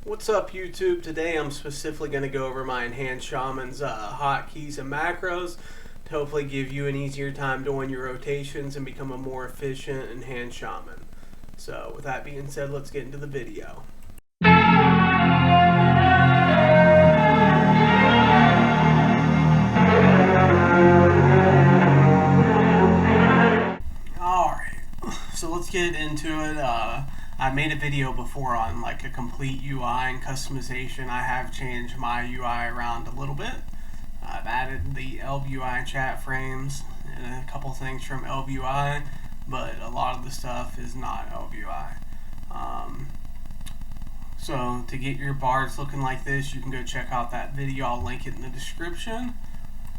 What's up, YouTube? Today I'm specifically going to go over my enhanced Shaman's hotkeys and macros to hopefully give you an easier time doing your rotations and become a more efficient enhanced Shaman. So with that being said, let's get into the video. Alright, so let's get into it. I made a video before on like a complete UI and customization. I have changed my UI around a little bit. I've added the LBUI chat frames and a couple things from LBUI, but a lot of the stuff is not LBUI. So to get your bars looking like this, you can go check out that video. I'll link it in the description.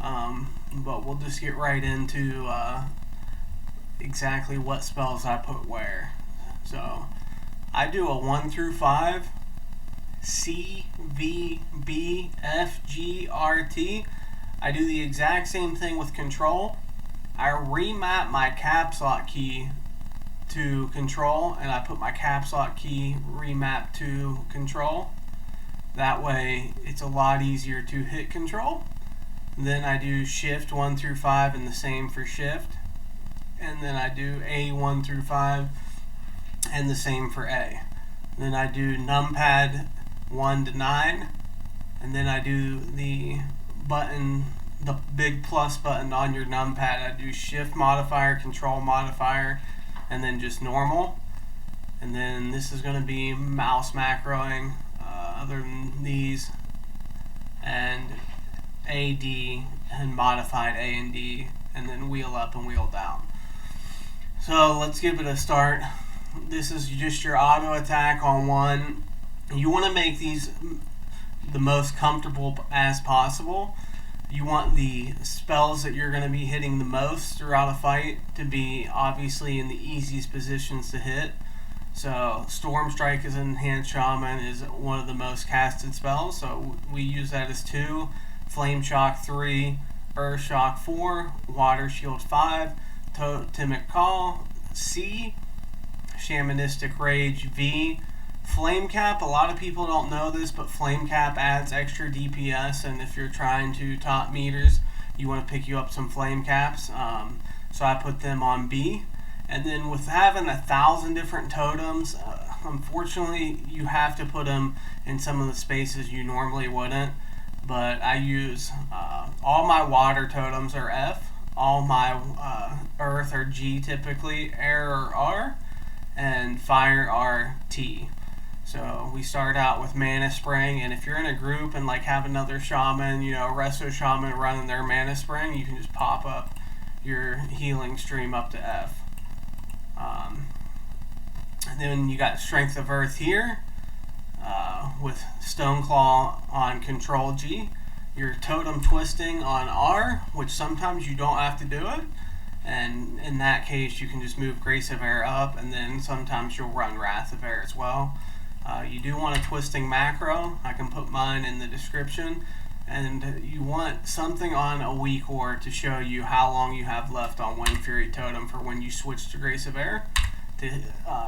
But we'll just get right into exactly what spells I put where. So I do a 1 through 5, C, V, B, F, G, R, T. I do the exact same thing with control. I remap my caps lock key to control, and I put my caps lock key remap to control. That way it's a lot easier to hit control. Then I do shift 1 through 5 and the same for shift. And then I do A 1 through 5 and the same for A. Then I do Numpad 1 to 9, and then I do the button, the big plus button on your numpad. I do shift modifier, control modifier, and then just normal. And then this is going to be mouse macroing, other than these, and AD and modified A and D, and then wheel up and wheel down. So let's give it a start. This is just your auto attack on 1. You want to make these the most comfortable as possible. You want the spells that you're going to be hitting the most throughout a fight to be obviously in the easiest positions to hit. So Storm Strike as an enhanced Shaman is one of the most casted spells, so we use that as 2, Flame Shock 3, Earth Shock 4, Water Shield 5, Totemic Call C, Shamanistic Rage V, Flame Cap. A lot of people don't know this, but Flame Cap adds extra DPS, and if you're trying to top meters, you want to pick you up some Flame Caps. So I put them on B. And then with having 1,000 different totems, unfortunately you have to put them in some of the spaces you normally wouldn't. But I use all my water totems are F, all my earth are G typically, air are R, and fire are T. So we start out with mana spring, and if you're in a group and like have another shaman, you know, resto shaman running their mana spring, you can just pop up your healing stream up to F. And then you got strength of earth here with stone claw on control G, your totem twisting on R, which sometimes you don't have to do it, and in that case you can just move Grace of Air up, and then sometimes you'll run Wrath of Air as well. You do want a twisting macro. I can put mine in the description. And you want something on a WeakAura to show you how long you have left on Windfury Totem for when you switch to Grace of Air to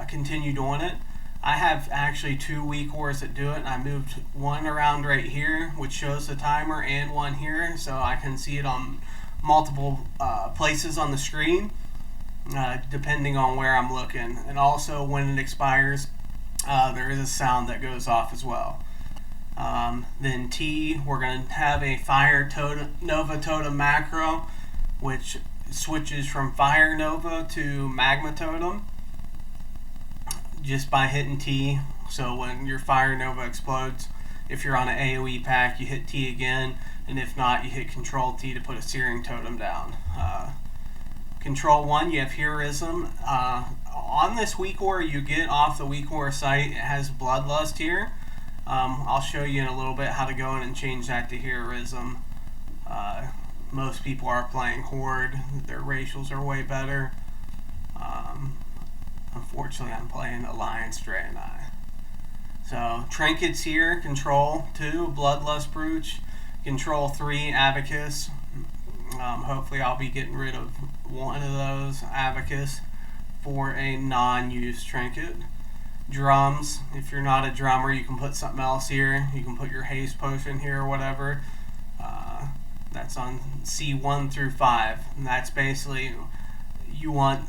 continue doing it. I have actually 2 WeakAuras that do it, and I moved one around right here, which shows the timer, and one here, so I can see it on multiple places on the screen, depending on where I'm looking. And also when it expires, there is a sound that goes off as well. Then T, we're going to have a Fire Nova Totem macro, which switches from Fire Nova to Magma Totem just by hitting T. So when your Fire Nova explodes, if you're on an AoE pack, you hit T again, and if not, you hit Control T to put a Searing Totem down. Control 1, you have Heroism. On this WeakAura you get off the WeakAura site, it has Bloodlust here. I'll show you in a little bit how to go in and change that to Heroism. Most people are playing Horde, their racials are way better. Unfortunately I'm playing Alliance Draenei. So Trinkets here, Control 2, Bloodlust Brooch, Control 3, Abacus. Hopefully I'll be getting rid of one of those, Abacus, for a non-used trinket. drums. If you're not a drummer, you can put something else here. You can put your haste potion here or whatever. That's on C1 through 5, and that's basically you want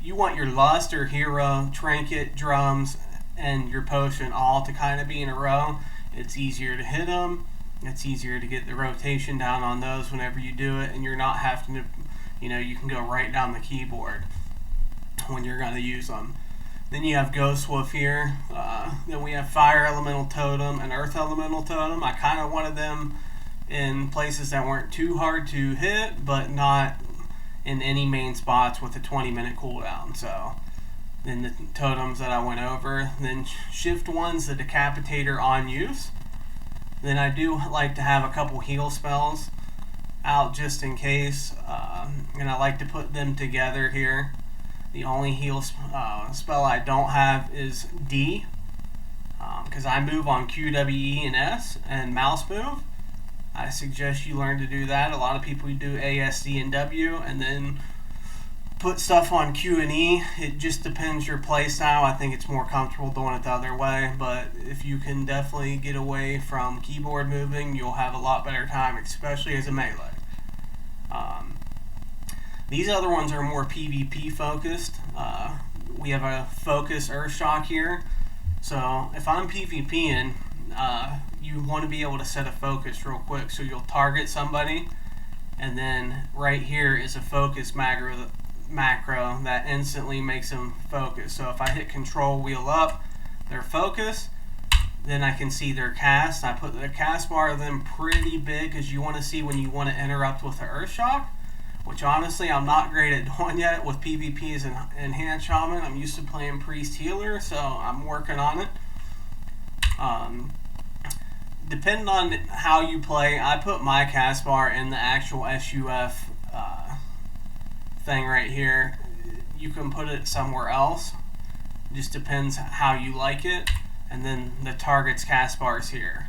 your lust or hero, trinket, drums, and your potion all to kind of be in a row. It's easier to hit them. It's easier to get the rotation down on those whenever you do it, and you're not having to, you can go right down the keyboard when you're going to use them. Then you have Ghost Wolf here. Then we have Fire Elemental Totem and Earth Elemental Totem. I kind of wanted them in places that weren't too hard to hit, but not in any main spots with a 20-minute cooldown. So then the totems that I went over. Then Shift 1's the Decapitator on use. Then I do like to have a couple heal spells out just in case, and I like to put them together here. The only heal spell I don't have is D, because I move on Q, W, E, and S, and mouse move. I suggest you learn to do that. A lot of people do A, S, D, and W, and then put stuff on Q and E. It just depends your play style. I think it's more comfortable doing it the other way, but if you can definitely get away from keyboard moving, you'll have a lot better time, especially as a melee. These other ones are more PvP focused. We have a focus Earthshock here. So if I'm PvPing, you want to be able to set a focus real quick. So you'll target somebody, and then right here is a focus macro that instantly makes them focus. So if I hit Control Wheel up, their focus, then I can see their cast. I put the cast bar of them pretty big because you want to see when you want to interrupt with the Earthshock, which honestly I'm not great at doing yet with PvP as an enhanced shaman. I'm used to playing priest healer, so I'm working on it. Depending on how you play, I put my cast bar in the actual SUF thing right here. You can put it somewhere else. It just depends how you like it. And then the target's cast bar is here.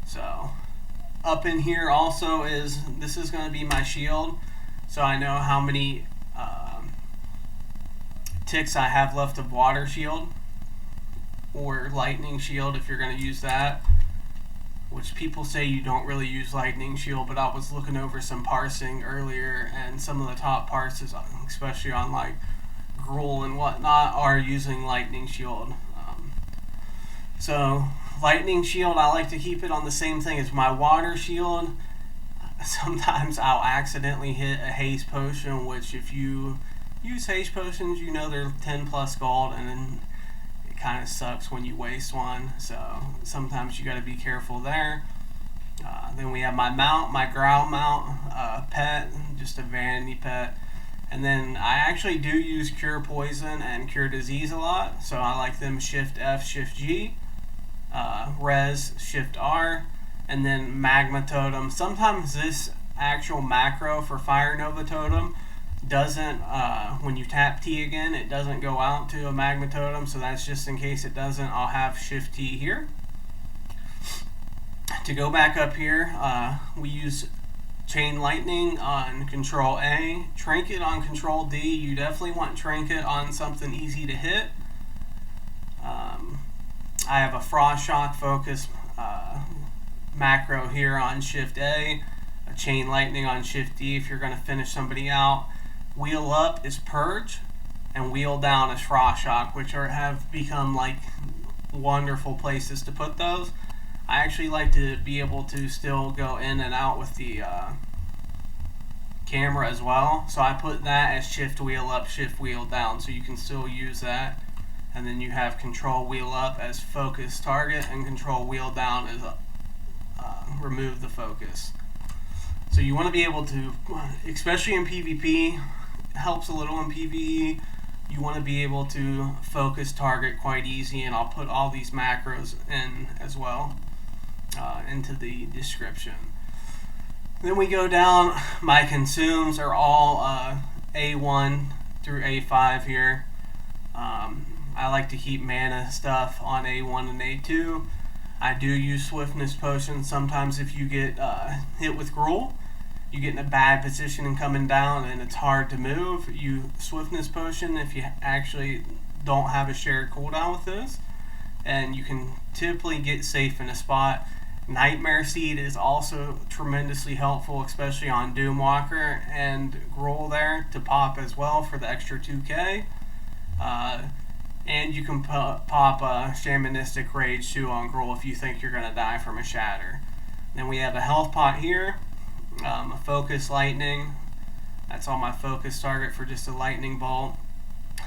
So up in here also this is going to be my shield. So I know how many ticks I have left of water shield or lightning shield if you're going to use that. Which people say you don't really use lightning shield, but I was looking over some parsing earlier, and some of the top parsers, especially on like Gruul and whatnot, are using lightning shield. So lightning shield, I like to keep it on the same thing as my water shield. Sometimes I'll accidentally hit a haste potion, which if you use haste potions, they're 10 plus gold, and then kind of sucks when you waste one, so sometimes you got to be careful there. Then we have my mount, my growl mount, pet, just a vanity pet, and then I actually do use cure poison and cure disease a lot, so I like them Shift F, Shift G, res, Shift R, and then Magma Totem. Sometimes this actual macro for Fire Nova Totem doesn't, when you tap T again, it doesn't go out to a Magma Totem, so that's just in case it doesn't. I'll have Shift T here. To go back up here, we use Chain Lightning on Control A, Trinket on Control D. You definitely want Trinket on something easy to hit. I have a Frost Shock focus macro here on Shift A, a Chain Lightning on Shift D if you're going to finish somebody out. Wheel up is Purge, and wheel down is Frost Shock, which have become like wonderful places to put those. I actually like to be able to still go in and out with the camera as well, so I put that as Shift Wheel up, Shift Wheel down, so you can still use that. And then you have Control Wheel up as Focus Target, and Control Wheel down as Remove the Focus. So you want to be able to, especially in PvP, helps a little in PvE, you want to be able to focus target quite easy, and I'll put all these macros in as well into the description. Then we go down, my consumes are all A1 through A5 here. I like to keep mana stuff on A1 and A2. I do use swiftness potions. Sometimes if you get hit with Gruul, you get in a bad position and coming down and it's hard to move, you swiftness potion. If you actually don't have a shared cooldown with this, and you can typically get safe in a spot. Nightmare Seed is also tremendously helpful, especially on Doomwalker and Gruul there to pop as well for the extra 2k. And you can pop a Shamanistic Rage too on Gruul if you think you're going to die from a Shatter. Then we have a health pot here, a Focus Lightning. That's on my focus target for just a lightning bolt.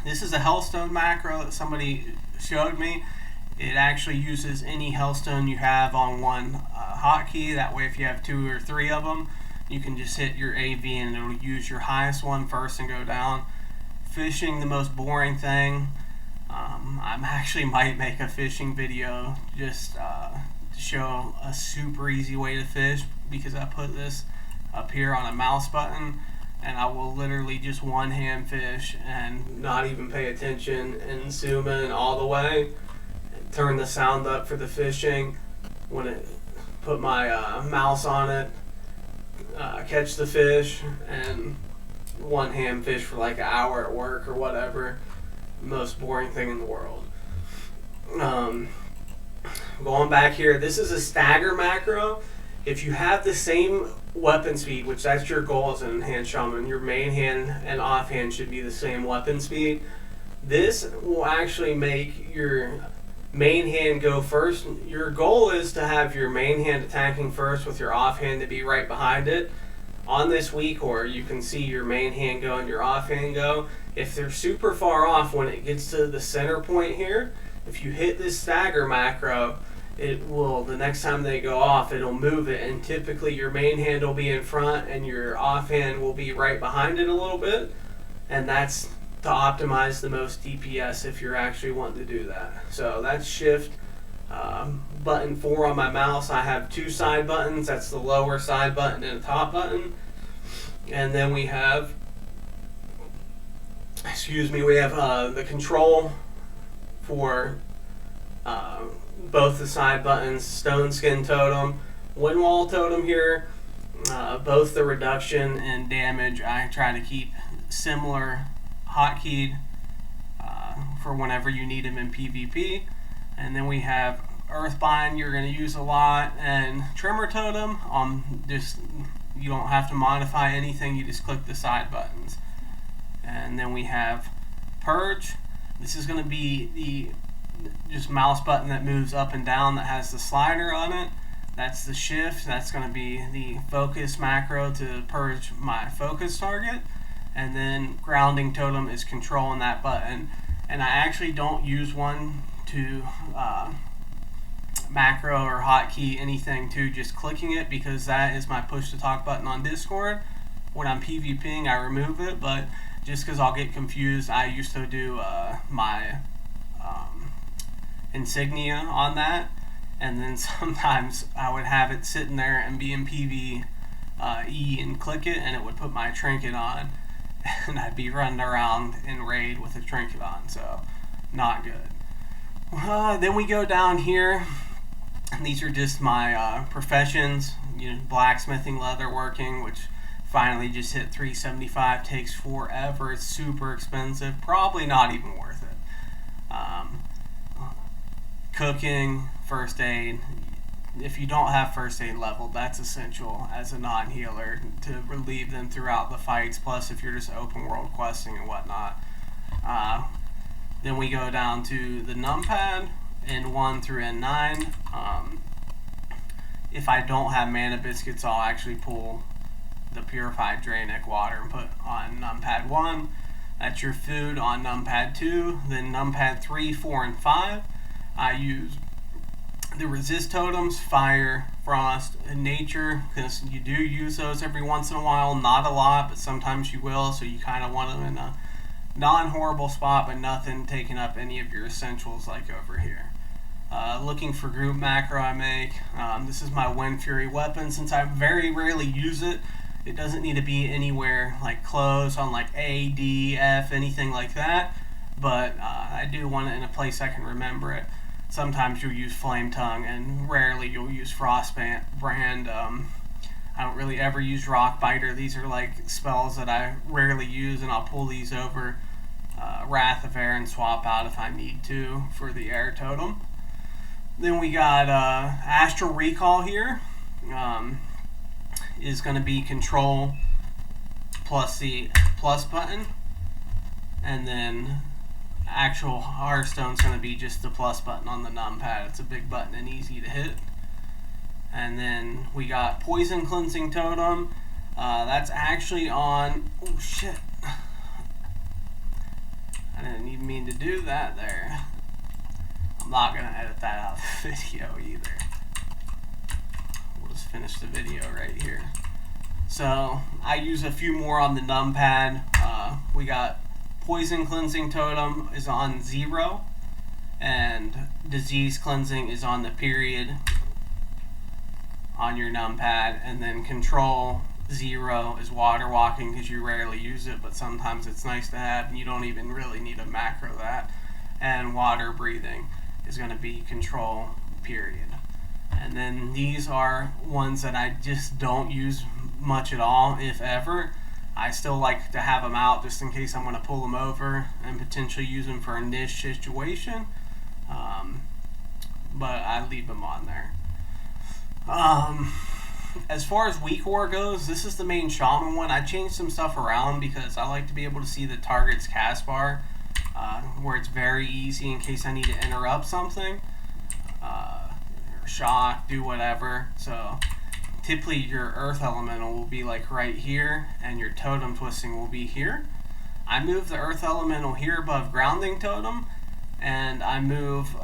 This is a Hellstone macro that somebody showed me. It actually uses any Hellstone you have on one hotkey. That way if you have 2 or 3 of them, you can just hit your AV and it'll use your highest one first and go down. Fishing, the most boring thing. I actually might make a fishing video just to show a super easy way to fish, because I put this up here on a mouse button and I will literally just one-hand fish and not even pay attention and zoom in all the way. Turn the sound up for the fishing. When it put my mouse on it, catch the fish, and one-hand fish for like an hour at work or whatever. Most boring thing in the world. Going back here, this is a stagger macro. If you have the same weapon speed, which that's your goal as an enhanced shaman, your main hand and offhand should be the same weapon speed. This will actually make your main hand go first. Your goal is to have your main hand attacking first with your offhand to be right behind it. On this WeakAura, you can see your main hand go and your offhand go. If they're super far off when it gets to the center point here, if you hit this stagger macro, it will, the next time they go off, it'll move it, and typically your main hand will be in front and your offhand will be right behind it a little bit, and that's to optimize the most DPS if you're actually wanting to do that. So that's shift. Button 4 on my mouse, I have 2 side buttons. That's the lower side button and the top button. And then we have, the control for both the side buttons. Stone Skin Totem, Windwall Totem here. Both the reduction and damage I try to keep similar hotkeyed for whenever you need them in PvP. And then we have Earthbind, you're going to use a lot, and Tremor Totem. Just, you don't have to modify anything, you just click the side buttons. And then we have Purge. This is going to be the just mouse button that moves up and down that has the slider on it. That's the shift. That's going to be the focus macro to purge my focus target. And then Grounding Totem is controlling that button. And I actually don't use one to macro or hotkey anything to, just clicking it, because that is my push to talk button on Discord. When I'm PvPing, I remove it, but just because I'll get confused, I used to do my insignia on that, and then sometimes I would have it sitting there and be in PvE and click it, and it would put my trinket on, and I'd be running around in raid with a trinket on, so not good. Then we go down here. These are just my professions, blacksmithing, leatherworking, which finally just hit 375, takes forever, it's super expensive, probably not even worth it. Cooking, first aid. If you don't have first aid level, that's essential as a non-healer to relieve them throughout the fights, plus if you're just open world questing and whatnot. Then we go down to the Numpad, N1 through N9. If I don't have mana biscuits, I'll actually pull the purified Draenic water and put on Numpad 1. That's your food on Numpad 2. Then Numpad 3, 4, and 5. I use the resist totems, fire, frost, and nature, because you do use those every once in a while. Not a lot, but sometimes you will, so you kind of want them in a non-horrible spot, but nothing taking up any of your essentials like over here. Looking for group macro I make. This is my Windfury weapon. Since I very rarely use it, it doesn't need to be anywhere like close on like A, D, F, anything like that, but I do want it in a place I can remember it. Sometimes you'll use Flame Tongue, and rarely you'll use Frostbrand. I don't really ever use Rock Biter. These are like spells that I rarely use, and I'll pull these over Wrath of Air and swap out if I need to for the Air Totem. Then we got Astral Recall here. Is going to be control plus the plus button, and then actual Hearthstone's going to be just the plus button on the numpad. It's a big button and easy to hit. And then we got Poison Cleansing Totem. That's actually on... Oh shit. I didn't even mean to do that there. I'm not going to edit that out of the video either. We'll just finish the video right here. So I use a few more on the numpad. We got Poison Cleansing Totem is on 0, and Disease Cleansing is on the period on your numpad, and then Control 0 is Water Walking because you rarely use it, but sometimes it's nice to have, and you don't even really need a macro that. And Water Breathing is going to be Control period. And then these are ones that I just don't use much at all, if ever. I still like to have them out just in case I'm going to pull them over and potentially use them for a niche situation, but I leave them on there. As far as WeakAura goes, this is the main Shaman one. I changed some stuff around because I like to be able to see the target's cast bar, where it's very easy in case I need to interrupt something, or shock, do whatever. So typically your Earth Elemental will be like right here, and your Totem Twisting will be here. I move the Earth Elemental here above Grounding Totem, and I move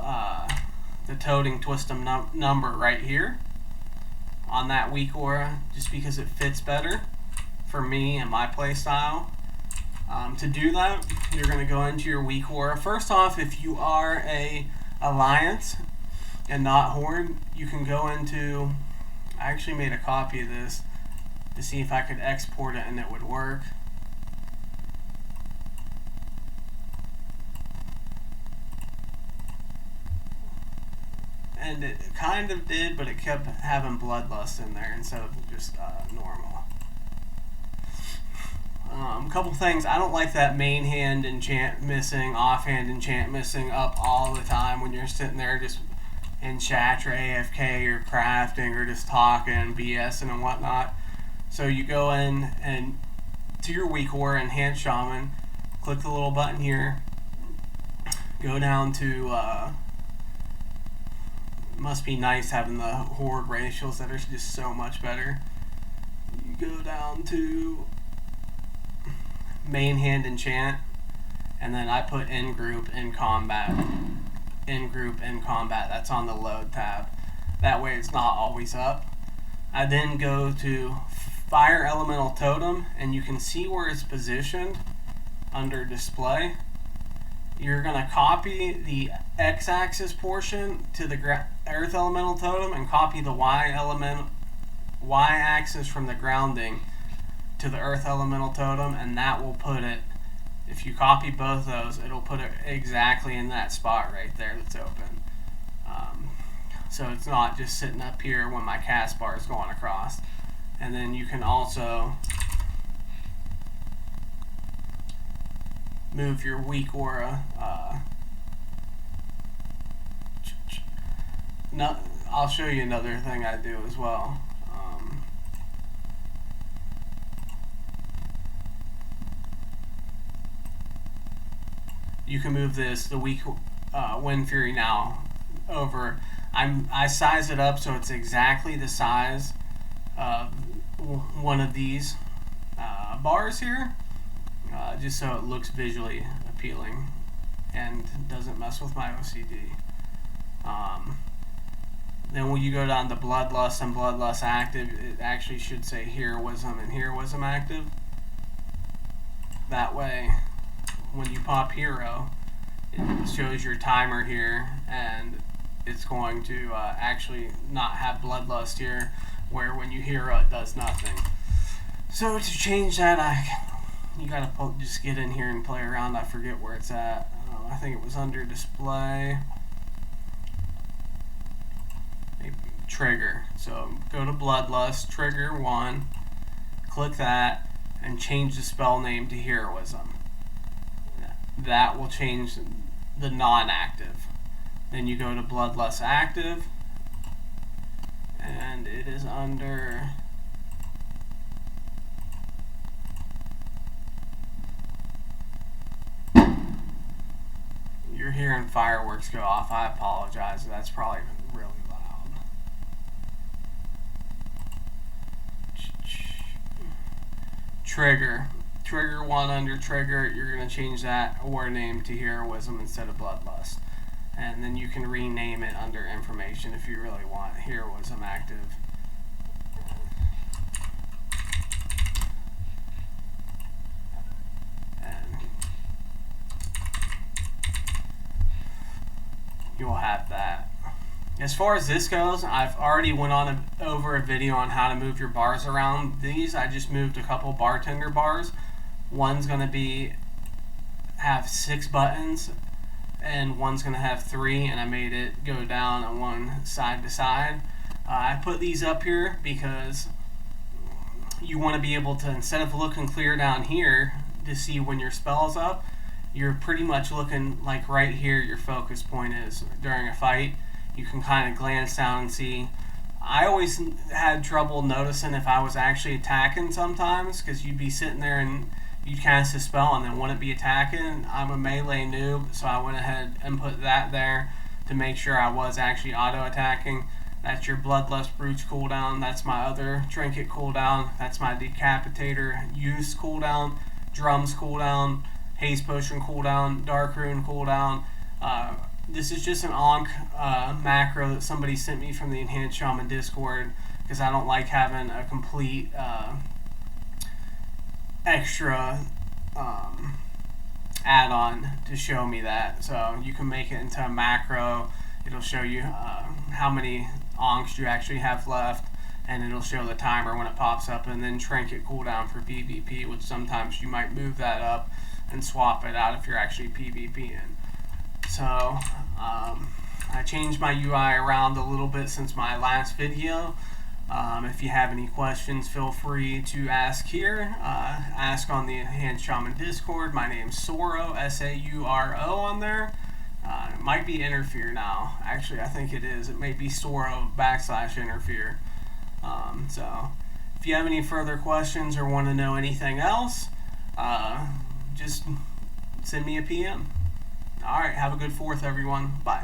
the Totem Twisting number right here on that WeakAura, just because it fits better for me and my playstyle. To do that, you're going to go into your WeakAura. First off, if you are a Alliance and not Horde, you can go into... I actually made a copy of this to see if I could export it and it would work. And it kind of did, but it kept having Bloodlust in there instead of just normal. A couple things. I don't like that main hand enchant missing, offhand enchant missing up all the time when you're sitting there just in chat or AFK or crafting or just talking, BSing and whatnot. So you go in and to your WeakAura, Enhanced Shaman, click the little button here, go down to, must be nice having the Horde racials that are just so much better. You go down to main hand enchant, and then I put in group in combat. In group in combat, that's on the load tab. That way it's not always up. I then go to Fire Elemental Totem, and you can see where it's positioned under display. You're going to copy the x-axis portion to the Earth Elemental Totem and copy the y-axis from the grounding to the Earth Elemental Totem, and that will put it, if you copy both those, it'll put it exactly in that spot right there that's open. So it's not just sitting up here when my cast bar is going across. And then you can also move your WeakAura. I'll show you another thing I do as well. You can move the Windfury now over. I size it up so it's exactly the size of one of these bars here, just so it looks visually appealing and doesn't mess with my OCD. Then when you go down to Bloodlust and Bloodlust active, it actually should say Heroism and Heroism active. That way, when you pop Hero, it shows your timer here, and it's going to actually not have Bloodlust here, where when you Hero it does nothing. So to change that, you gotta just get in here and play around. I forget where it's at. I think it was under display. Maybe trigger. So go to Bloodlust, trigger 1, click that, and change the spell name to Heroism. that will change the non-active. Then you go to Bloodlust active, and it is under you're hearing fireworks go off. I apologize. That's probably really loud. Trigger. Trigger 1 under trigger, you're going to change that war name to Heroism instead of Bloodlust. And then you can rename it under information if you really want Heroism active. And you will have that. As far as this goes, I've already went on over a video on how to move your bars around. These, I just moved a couple bartender bars. One's going to have 6 buttons, and one's going to have 3, and I made it go down on one side to side. I put these up here because you want to be able to, instead of looking clear down here to see when your spell's up, you're pretty much looking like right here your focus point is during a fight. You can kind of glance down and see. I always had trouble noticing if I was actually attacking sometimes, because you'd be sitting there and you'd cast a spell and then wouldn't be attacking. I'm a melee noob, so I went ahead and put that there to make sure I was actually auto-attacking. That's your Bloodlust Brutes cooldown. That's my other trinket cooldown. That's my Decapitator use cooldown, Drums cooldown, Haste Potion cooldown, Dark Rune cooldown. This is just an ANKH macro that somebody sent me from the Enhanced Shaman Discord, because I don't like having a complete extra add-on to show me that. So you can make it into a macro. It'll show you how many ANKHs you actually have left, and it'll show the timer when it pops up, and then trinket cooldown for PvP, which sometimes you might move that up and swap it out if you're actually PvPing. So I changed my UI around a little bit since my last video. If you have any questions, feel free to ask here. Ask on the Enhanced Shaman Discord. My name's Sauro, S-A-U-R-O on there. It might be Interfere now. Actually, I think it is. It may be Sauro /Interfere. So if you have any further questions or want to know anything else, just send me a PM. Alright, have a good 4th, everyone. Bye.